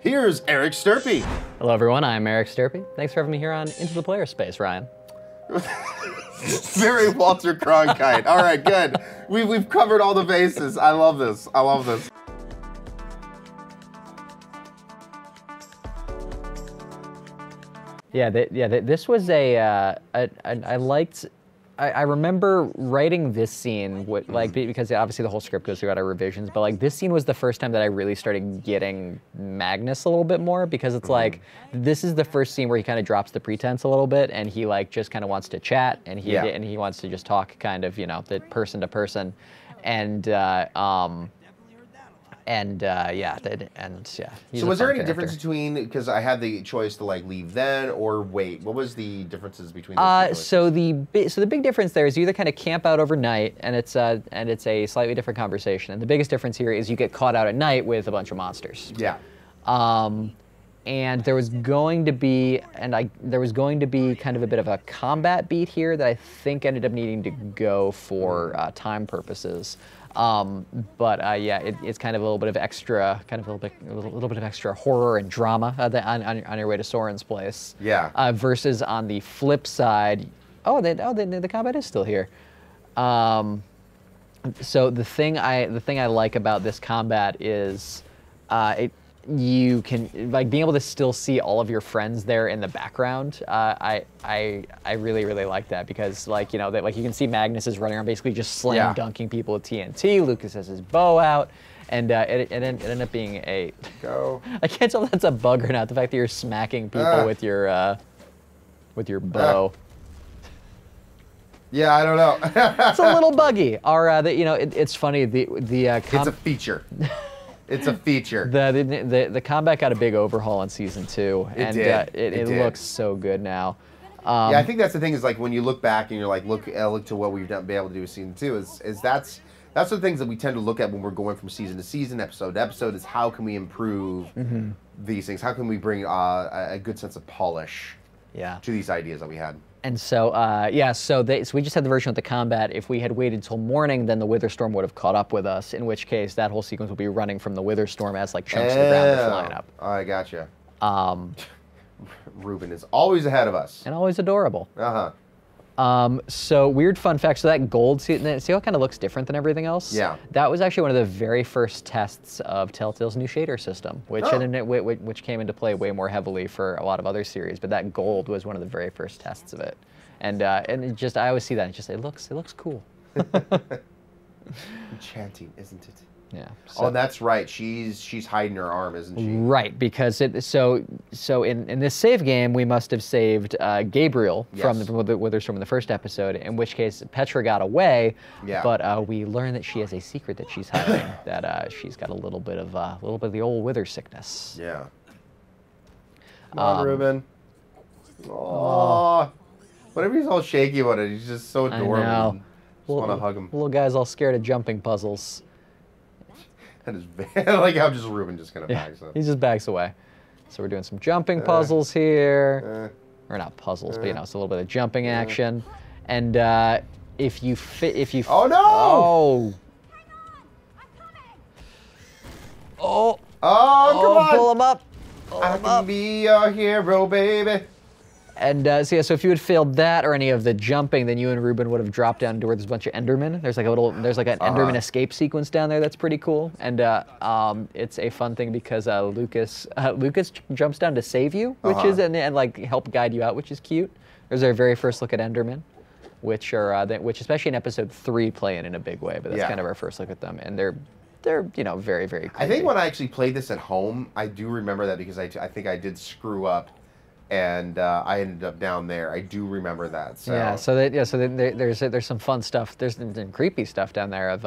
Here's Eric Stirpe. Hello everyone, I'm Eric Stirpe. Thanks for having me here on Into the Player Space, Ryan. Very Walter Cronkite. All right, good. We've covered all the bases. I love this. I love this. This was I remember writing this scene, because obviously the whole script goes through out of revisions, but like this scene was the first time that I really started getting Magnus a little bit more, because it's like, this is the first scene where he kind of drops the pretense a little bit, and he like just kind of wants to chat, and he wants to just talk kind of, the person to person, and So was there any difference between, because I had the choice to like leave then or wait, what was the differences between those two so the big difference there is you either kind of camp out overnight, and it's a slightly different conversation, and the biggest difference here is you get caught out at night with a bunch of monsters. Yeah. And there was going to be kind of a bit of a combat beat here that I think ended up needing to go for time purposes. It's kind of a little bit of extra, a little bit of extra horror and drama on your way to Soren's place. Yeah. Versus on the flip side, the combat is still here. So the thing I like about this combat is, you can being able to still see all of your friends there in the background. I really like that, because you can see Magnus is running around basically just slam dunking people with TNT. Lucas has his bow out, and it ended up being a go. I can't tell if that's a bug or not. The fact that you're smacking people with your bow. Yeah, I don't know. It's a little buggy. It's funny. It's a feature. It's a feature. The combat got a big overhaul in season 2, and it looks so good now. Yeah, I think that's the thing, is like when you look back and you're like, look to what we've been able to do with season 2, is that's the things that we tend to look at when we're going from season to season, episode to episode, is how can we improve these things? How can we bring a good sense of polish to these ideas that we had? And so, so we just had the version with the combat. If we had waited till morning, then the Witherstorm would have caught up with us, in which case that whole sequence would be running from the Witherstorm as like chunks of the ground are flying up. I gotcha. Ruben is always ahead of us. And always adorable. Uh-huh. So weird fun fact, so that gold, see how it kind of looks different than everything else? Yeah. That was actually one of the very first tests of Telltale's new shader system, which came into play way more heavily for a lot of other series, but that gold was one of the very first tests of it. And I always see that, and it looks cool. Enchanting, isn't it? Yeah. So. Oh, that's right. She's hiding her arm, isn't she? Right, because in this save game, we must have saved Gabriel from the Witherstorm in the first episode, in which case Petra got away, but we learn that she has a secret that she's hiding, that she's got a little bit of the old wither sickness. Yeah. Come on, Ruben. Aww. Whenever he's all shaky about it, he's just so adorable. I know. Just want to hug him. Little guy's all scared of jumping puzzles. That is I like how just Ruben just kind of backs up. He just backs away. So we're doing some jumping puzzles here. Or not puzzles, but it's a little bit of jumping action. And if you oh no! Oh! Come on! Pull him up! I can be your hero, baby. And so if you had failed that or any of the jumping, then you and Ruben would have dropped down to where there's a bunch of Endermen. There's like an Enderman escape sequence down there that's pretty cool. And it's a fun thing because Lucas jumps down to save you, which is and like help guide you out, which is cute. There's our very first look at Endermen, which especially in episode 3 playing in a big way. But that's kind of our first look at them, and they're very, very creepy. I think when I actually played this at home, I do remember that because I think I did screw up. And I ended up down there. I do remember that. So. Yeah. So there's some fun stuff. There's some creepy stuff down there of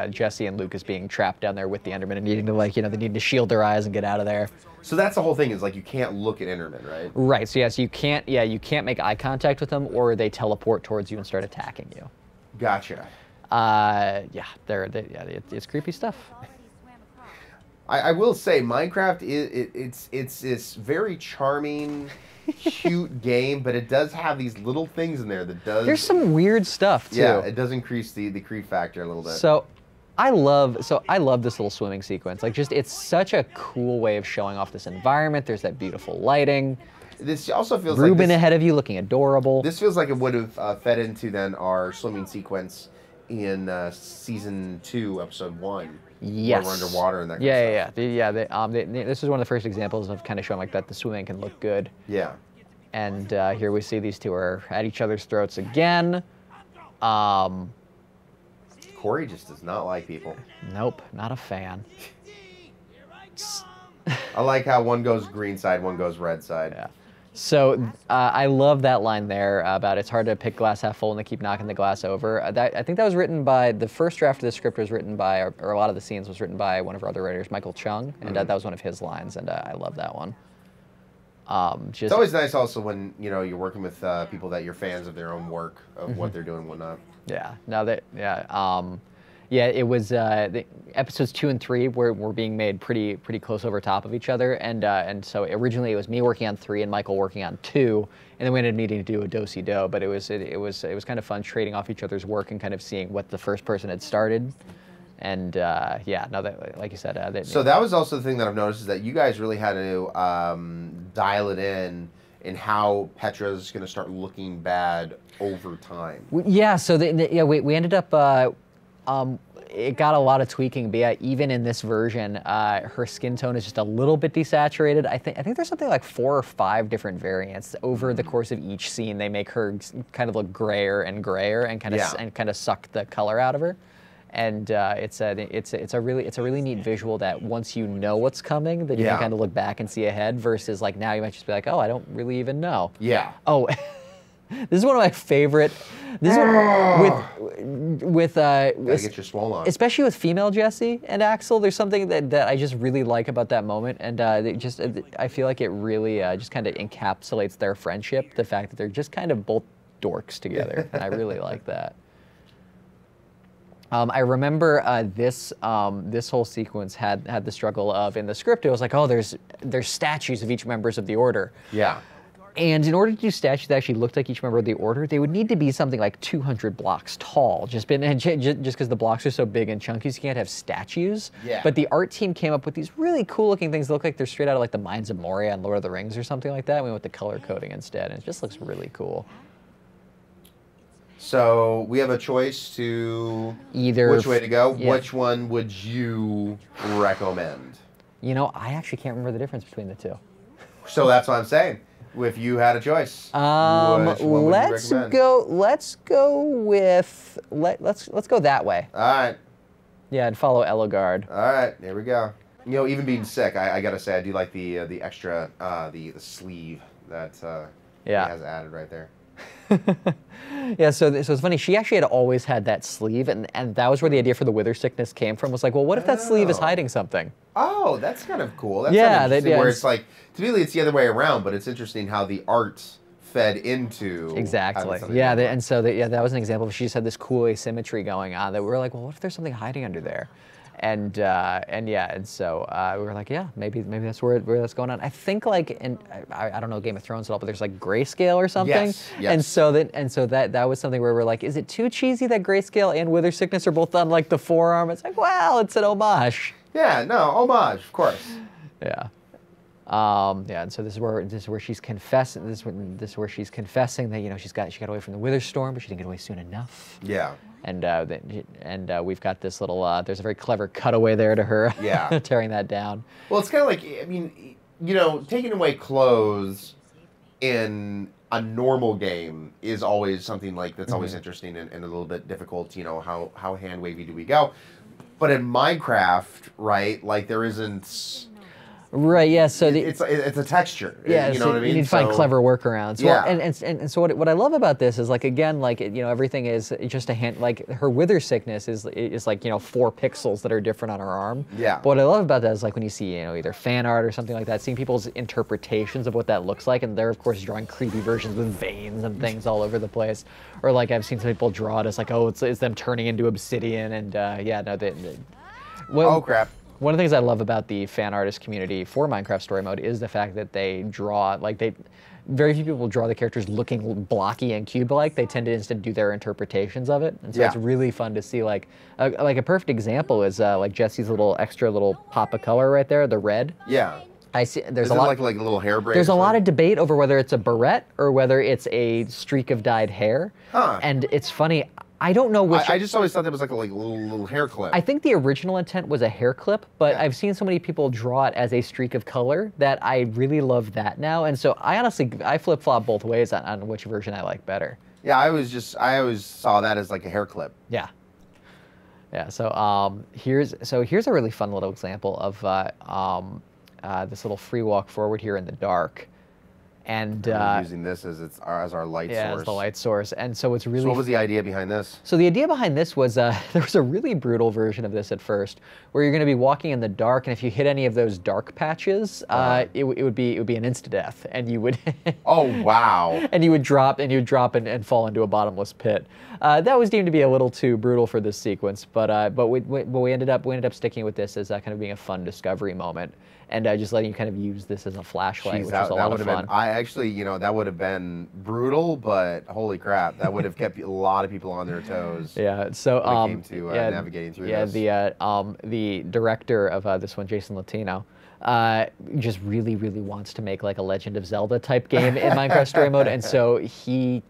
Jesse and Lucas being trapped down there with the Enderman and needing to they need to shield their eyes and get out of there. So that's the whole thing, is like you can't look at Enderman, right? Right. So you can't make eye contact with them, or they teleport towards you and start attacking you. Gotcha. It's creepy stuff. I will say Minecraft it's this very charming, cute game, but it does have these little things in there that does. There's some weird stuff too. Yeah, it does increase the creep factor a little bit. So, I love this little swimming sequence. Like, just it's such a cool way of showing off this environment. There's that beautiful lighting. This also feels Ruben like this, ahead of you, looking adorable. This feels like it would have fed into then our swimming sequence in season 2, episode 1. Yes. Where we're underwater and that kind of stuff. This is one of the first examples of kind of showing like that the swimming can look good. Yeah. And here we see these two are at each other's throats again. Corey just does not like people. Nope, not a fan. I like how one goes green side, one goes red side. Yeah. So I love that line there about it's hard to pick glass half full and they keep knocking the glass over. I think that was written by, the first draft of the script was written by, or a lot of the scenes was written by one of our other writers, Michael Chung, and that was one of his lines, and I love that one. It's always nice also when, you know, you're working with people that you're fans of their own work, of what they're doing and whatnot. Yeah. It was the episodes 2 and 3 were being made pretty close over top of each other, and so originally it was me working on 3 and Michael working on 2, and then we ended up needing to do a do-si-do. But it was kind of fun trading off each other's work and kind of seeing what the first person had started, and like you said. So that was also the thing that I've noticed is that you guys really had to dial it in how Petra's going to start looking bad over time. Yeah. So we ended up. It got a lot of tweaking, but yeah, even in this version, her skin tone is just a little bit desaturated. I think there's something like 4 or 5 different variants over the course of each scene. They make her kind of look grayer and grayer, and kind of suck the color out of her. And it's a really neat visual that once you know what's coming, then you can kind of look back and see ahead. Versus like now you might just be like, oh, I don't really even know. Yeah. Oh. This is one of my favorite. This is with gotta get your swole on. Especially with female Jesse and Axel. There's something that I just really like about that moment, and I feel like it really just kind of encapsulates their friendship. The fact that they're just kind of both dorks together, and I really like that. I remember this whole sequence had the struggle of, in the script it was like, oh, there's statues of each members of the order. Yeah. And in order to do statues that actually looked like each member of the order, they would need to be something like 200 blocks tall. Just because the blocks are so big and chunky, so you can't have statues. Yeah. But the art team came up with these really cool looking things that look like they're straight out of like the Mines of Moria and Lord of the Rings or something like that. We went with the color coding instead, and it just looks really cool. So we have a choice to either which way to go. Yeah. Which one would you recommend? You know, I actually can't remember the difference between the two. So that's what I'm saying. If you had a choice, which one would you recommend? Let's go that way. All right. Yeah, and follow Elogard. All right, here we go. You know, even being sick, I gotta say I do like the extra the sleeve that he has added right there. Yeah, so it's funny. She actually had always had that sleeve, and that was where the idea for the wither sickness came from. Was like, well, what if that sleeve is hiding something? Oh, that's kind of cool. That's where it's like, to me, it's the other way around, but it's interesting how the art fed into exactly. Yeah, that was an example. She just had this cool asymmetry going on that we were like, well, what if there's something hiding under there? And so we were like, yeah, maybe that's where that's going on. I think like, I don't know Game of Thrones at all, but there's like grayscale or something. Yes. And so that was something where we're like, is it too cheesy that grayscale and wither sickness are both on like the forearm? It's like, well, it's an homage. Yeah, no, homage, of course. Yeah. And so this is where she's confessing. This is where she's confessing that, you know, she got away from the wither storm, but she didn't get away soon enough. Yeah. And we've got this little. There's a very clever cutaway there to her. Yeah. Tearing that down. Well, it's kind of like, I mean, you know, taking away clothes in a normal game is always something like that's always interesting and a little bit difficult. You know, how hand wavy do we go? But in Minecraft, right? Like there isn't. Right. Yeah. So it's a texture. Yeah. You know what I mean? You need to find clever workarounds. Yeah. Well, and so what I love about this is like, again, like, you know, everything is just a hand. Like her wither sickness is like, you know, 4 pixels that are different on her arm. Yeah. But what I love about that is like when you see, you know, either fan art or something like that, seeing people's interpretations of what that looks like, and they're of course drawing creepy versions with veins and things all over the place. Or like I've seen some people draw it as like, oh, it's them turning into obsidian, and oh crap. One of the things I love about the fan artist community for Minecraft Story Mode is the fact that they draw, like very few people draw the characters looking blocky and cube-like. They tend to instead do their interpretations of it, and so it's really fun to see. Like a perfect example is like Jesse's little extra little pop of color right there, the red. Yeah. I see. There's Is a it lot like a little hair braid. There's a lot of debate over whether it's a barrette or whether it's a streak of dyed hair. Huh. And it's funny. I don't know which. I just always thought that was like a little hair clip. I think the original intent was a hair clip, but I've seen so many people draw it as a streak of color that I really love that now. And so I flip-flop both ways on which version I like better. Yeah, I always saw that as like a hair clip. Yeah. Yeah. So here's a really fun little example of this little free walk forward here in the dark. And we're using this as our light source. Yeah, as the light source. And so it's really. So what was the idea behind this? So the idea behind this was there was a really brutal version of this at first, where you're going to be walking in the dark, and if you hit any of those dark patches, it would be an insta death, and you would. Oh wow! And you would drop and fall into a bottomless pit. That was deemed to be a little too brutal for this sequence, but we ended up sticking with this as kind of being a fun discovery moment. And just letting you kind of use this as a flashlight, which is a lot of fun. That would have been brutal, but holy crap, that would have kept a lot of people on their toes. Yeah. So when it came to navigating through this. The director of this one, Jason Latino, just really wants to make like a Legend of Zelda type game in Minecraft Story Mode, and so he's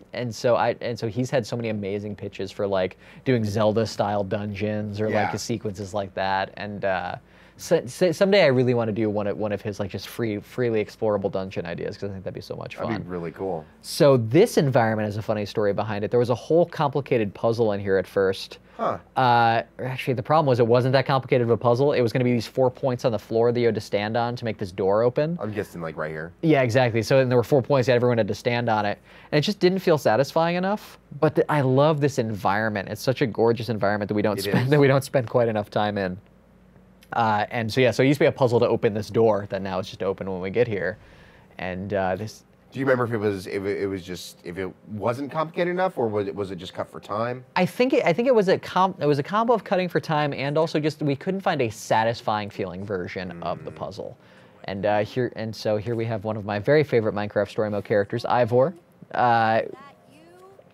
had so many amazing pitches for like doing Zelda style dungeons or like sequences like that, and. So someday I really want to do one of his like just freely explorable dungeon ideas, because I think that'd be so much fun. That'd be really cool. So this environment has a funny story behind it. There was a whole complicated puzzle in here at first. Huh. Actually, the problem was it wasn't that complicated of a puzzle. It was going to be these 4 points on the floor that you had to stand on to make this door open. I'm guessing like right here. Yeah, exactly. So then there were 4 points that everyone had to stand on it, and it just didn't feel satisfying enough. But I love this environment. It's such a gorgeous environment that we don't spend quite enough time in. And so it used to be a puzzle to open this door that now it's just open when we get here, and this. Do you remember if it wasn't complicated enough, or was it just cut for time? I think it was a combo of cutting for time, and also just we couldn't find a satisfying feeling version of the puzzle, and here we have one of my very favorite Minecraft Story Mode characters, Ivor,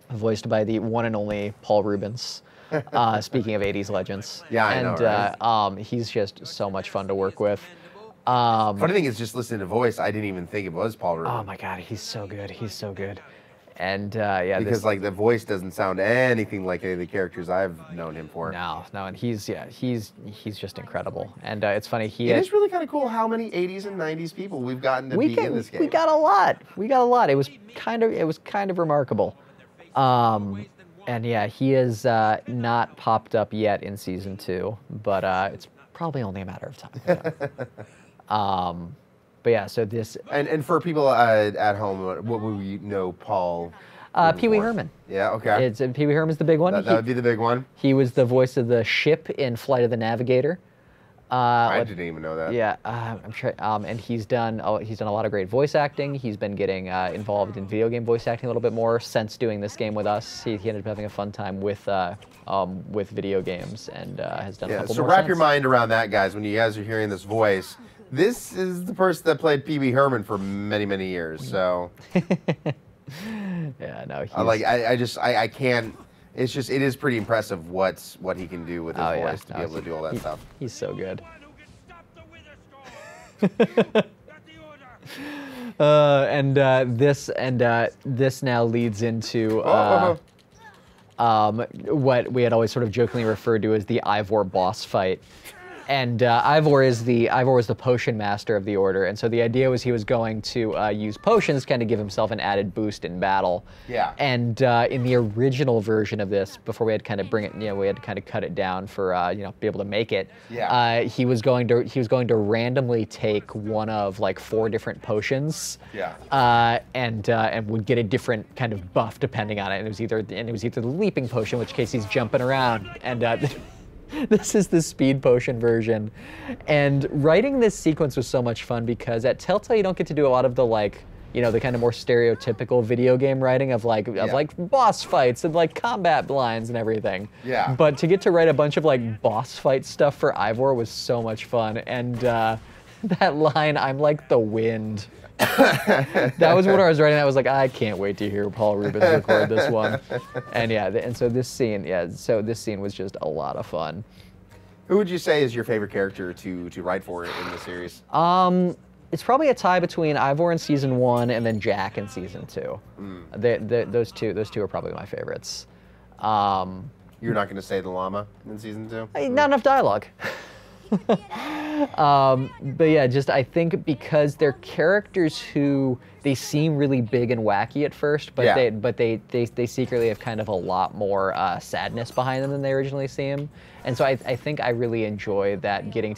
voiced by the one and only Paul Rubens. Speaking of 80s legends. Yeah, I know, right? He's just so much fun to work with. Funny thing is, just listening to voice, I didn't even think it was Paul Rubens. Oh my God, he's so good. He's so good. And because like the voice doesn't sound anything like any of the characters I've known him for. No, and he's just incredible. And it's funny. It is really kind of cool how many 80s and 90s people we've gotten to be in this game. We got a lot. It was kind of remarkable. And yeah, he is not popped up yet in season 2, but it's probably only a matter of time. But yeah, so this. And for people at home, what would we know Paul? Pee Wee Herman. Yeah, okay. Pee Wee Herman's the big one. That would be the big one. He was the voice of the ship in Flight of the Navigator. I didn't even know that. Yeah, I'm sure. And he's done a lot of great voice acting. He's been getting involved in video game voice acting a little bit more since doing this game with us. He ended up having a fun time with video games, and has done a couple more. So wrap since. your mind around that, guys. When you guys are hearing this voice, this is the person that played Pee Wee Herman for many years. So. Yeah, no. I can't. It is pretty impressive what he can do with his voice to be able to do all that stuff. He's so good. This now leads into what we had always sort of jokingly referred to as the Ivor boss fight. And Ivor was the potion master of the order, and so the idea was he was going to use potions to kind of give himself an added boost in battle. Yeah. And in the original version of this, before we had to kind of bring it, we had to kind of cut it down for be able to make it. Yeah. He was going to randomly take one of like 4 different potions. Yeah. And would get a different kind of buff depending on it. And it was either the leaping potion, in which case he's jumping around, and this is the speed potion version. And writing this sequence was so much fun because at Telltale you don't get to do a lot of the the kind of more stereotypical video game writing of boss fights and like combat lines and everything. Yeah. But to get to write a bunch of like boss fight stuff for Ivor was so much fun. And that line, "I'm like the wind." That was what I was writing. I was like, I can't wait to hear Paul Rubens record this one. And yeah, and so this scene, was just a lot of fun. Who would you say is your favorite character to write for in the series? It's probably a tie between Ivor in season 1 and then Jack in season 2. Those two are probably my favorites. You're not going to say the llama in season 2? Not enough dialogue. But yeah, just I think because they're characters who they seem really big and wacky at first, but they secretly have kind of a lot more sadness behind them than they originally seem. And so I think I really enjoy that getting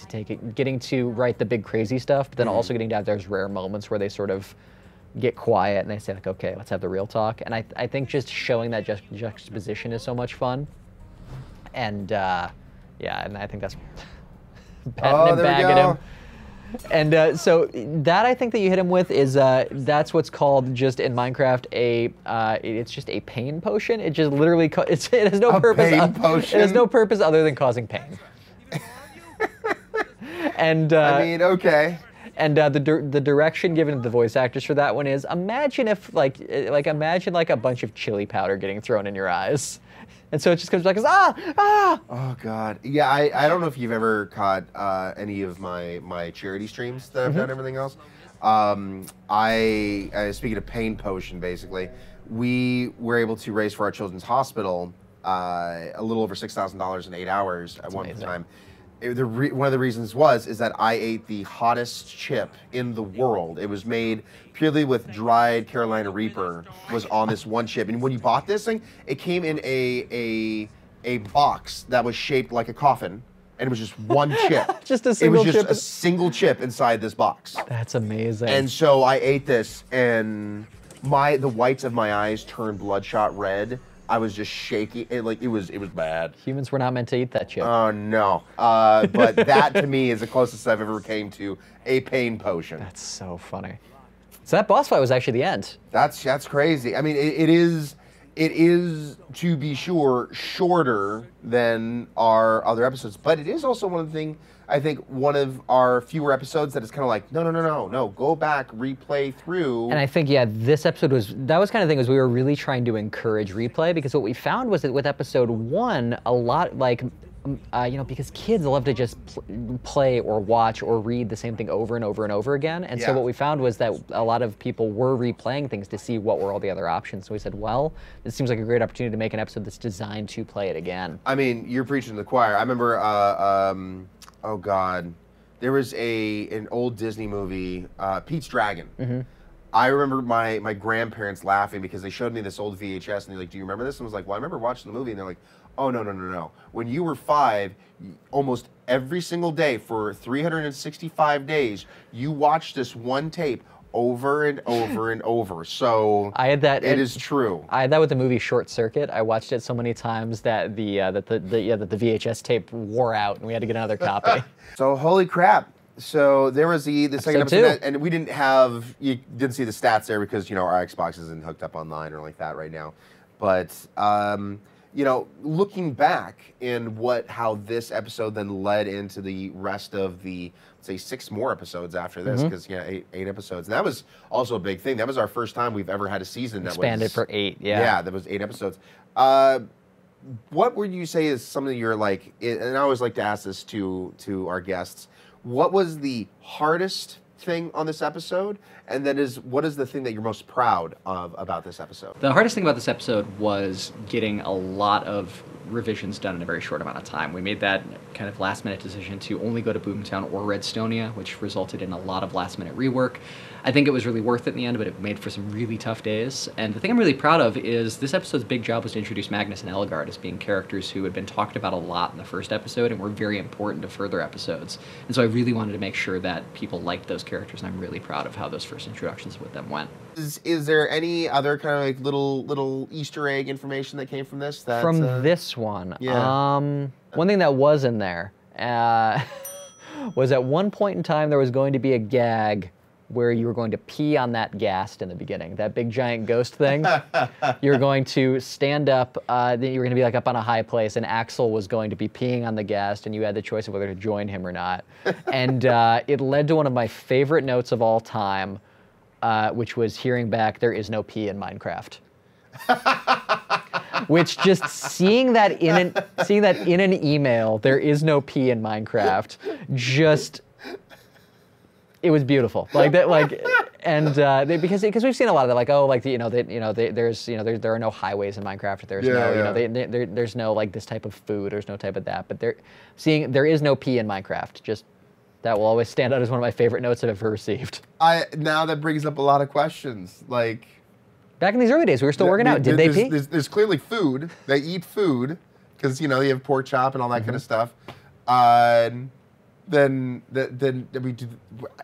to write the big crazy stuff, but then also getting to have those rare moments where they sort of get quiet and they say like, okay, let's have the real talk. And I think just showing that juxtaposition is so much fun. And yeah, and I think that's patting him back at him. And so that I think that you hit him with is that's what's called just in Minecraft it's just a pain potion. It just literally it has no purpose. Pain potion? It has no purpose other than causing pain. And I mean, okay. And the direction given to the voice actors for that one is imagine if imagine a bunch of chili powder getting thrown in your eyes. And so it just comes back as, ah! Oh, God. Yeah, I don't know if you've ever caught any of my charity streams that I've done, everything else. Speaking of pain potion, basically, we were able to raise for our children's hospital a little over $6,000 in 8 hours at one time. One of the reasons is that I ate the hottest chip in the world. It was made purely with dried Carolina Reaper, was on this one chip. And when you bought this thing, it came in a box that was shaped like a coffin, and it was just one chip. Just a single chip? It was just a single chip inside this box. That's amazing. And so I ate this, and the whites of my eyes turned bloodshot red. I was just shaky. It was bad. Humans were not meant to eat that chip. Oh, no. But that, to me, is the closest I've ever came to a pain potion. That's so funny. So that boss fight was actually the end. That's crazy. I mean, it is, to be sure, shorter than our other episodes. But it is also one of the things, I think, one of our fewer episodes that is kind of like, no, go back, replay through. And I think, yeah, this episode that was kind of the thing, was we were really trying to encourage replay, because what we found was that with episode 1, a lot, because kids love to just play or watch or read the same thing over and over and over again. And so what we found was that a lot of people were replaying things to see what were all the other options. So we said, well, this seems like a great opportunity to make an episode that's designed to play it again. I mean, you're preaching to the choir. I remember, oh God, there was an old Disney movie, Pete's Dragon. I remember my grandparents laughing because they showed me this old VHS and they're like, do you remember this? And I was like, well, I remember watching the movie. And they're like, oh, no. When you were 5, almost every single day for 365 days, you watched this one tape over and over and over. So I had that. It is true. I had that with the movie Short Circuit. I watched it so many times that the VHS tape wore out and we had to get another copy. So holy crap. So there was the second episode, and you didn't see the stats there because, our Xbox isn't hooked up online or like that right now. But, looking back in how this episode then led into the rest of the, say, 6 more episodes after this, because, 8 episodes. And that was also a big thing. That was our first time we've ever had a season that expanded for 8, yeah. Yeah, that was 8 episodes. What would you say is something you're like, and I always like to ask this to our guests, what was the hardest thing on this episode, and then what is the thing that you're most proud of about this episode? The hardest thing about this episode was getting a lot of revisions done in a very short amount of time. We made that kind of last-minute decision to only go to Boomtown or Redstonia, which resulted in a lot of last-minute rework. I think it was really worth it in the end, but it made for some really tough days. And the thing I'm really proud of is this episode's big job was to introduce Magnus and Ellegaard as being characters who had been talked about a lot in the first episode and were very important to further episodes. And so I really wanted to make sure that people liked those characters, and I'm really proud of how those first introductions with them went. Is there any other kind of like little Easter egg information that came from this? From this one? Yeah. One thing that was in there was at one point in time there was going to be a gag where you were going to pee on that ghast in the beginning, that big giant ghost thing. You're going to stand up, then you were going to be like up on a high place, and Axel was going to be peeing on the ghast, and you had the choice of whether to join him or not. And it led to one of my favorite notes of all time, which was hearing back, "There is no pee in Minecraft." Which just seeing that in an email, "There is no pee in Minecraft," just. It was beautiful, like that, like, and because we've seen a lot of that, like, oh, like there are no highways in Minecraft. There's there's no like this type of food. There's no type of that. But there is no pee in Minecraft. Just that will always stand out as one of my favorite notes I've ever received. Now that brings up a lot of questions. Like, back in these early days, we were still working out. Did they pee? There's clearly food. They eat food because you have pork chop and all that kind of stuff. Then I mean,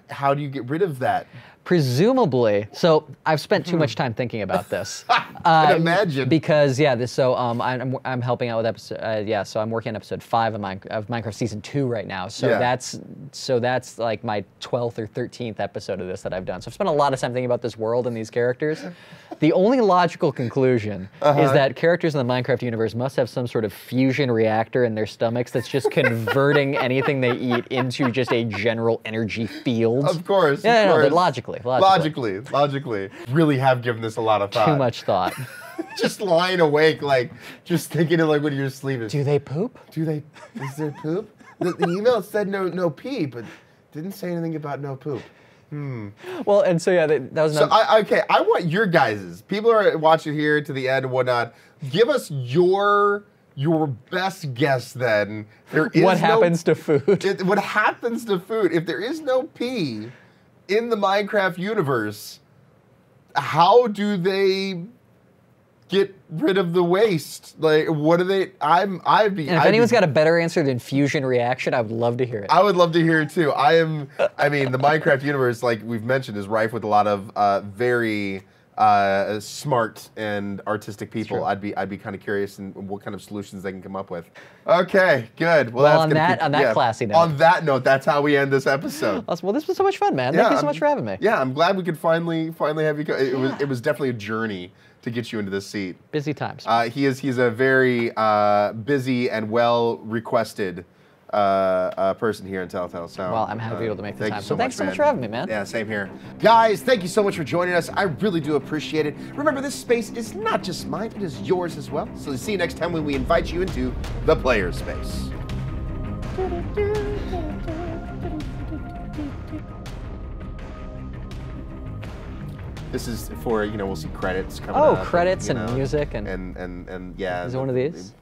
how do you get rid of that? Presumably, so I've spent too much time thinking about this. I can imagine. Because I'm helping out with episode so I'm working on episode 5 of Minecraft season 2 right now. So that's like my 12th or 13th episode of this that I've done. So I've spent a lot of time thinking about this world and these characters. The only logical conclusion is that characters in the Minecraft universe must have some sort of fusion reactor in their stomachs that's just converting anything they eat into just a general energy field. Of course. Yeah, of course. No, Logically. Really have given this a lot of thought. Too much thought. Just lying awake, like, just thinking of like when you're sleeping. Do they poop? Is there poop? The email said no pee, but didn't say anything about no poop. Well, and so yeah, that was. So I want your guys's. People are watching here to the end and whatnot. Give us your best guess then. What happens to food? What happens to food if there is no pee in the Minecraft universe? How do they get rid of the waste? Like, what do they? And if anyone's got a better answer than fusion reaction, I would love to hear it. I would love to hear it too. I mean, the Minecraft universe, like we've mentioned, is rife with a lot of very smart and artistic people. I'd be kind of curious in what kind of solutions they can come up with. Okay, good. Well, on that classy note. On that note, that's how we end this episode. Well, this was so much fun, man. Thank you so much for having me. Yeah, I'm glad we could finally have you. It was definitely a journey to get you into this seat. Busy times. He's a very busy and well requested person here in Telltale. So, well, I'm happy to be able to make the time. So thanks so man. much for having me, man. Yeah, same here. Guys, thank you so much for joining us. I really do appreciate it. Remember, this space is not just mine, it is yours as well. So see you next time when we invite you into the player space. This is for, we'll see credits coming up. Oh, credits and music and yeah. Is it one of these?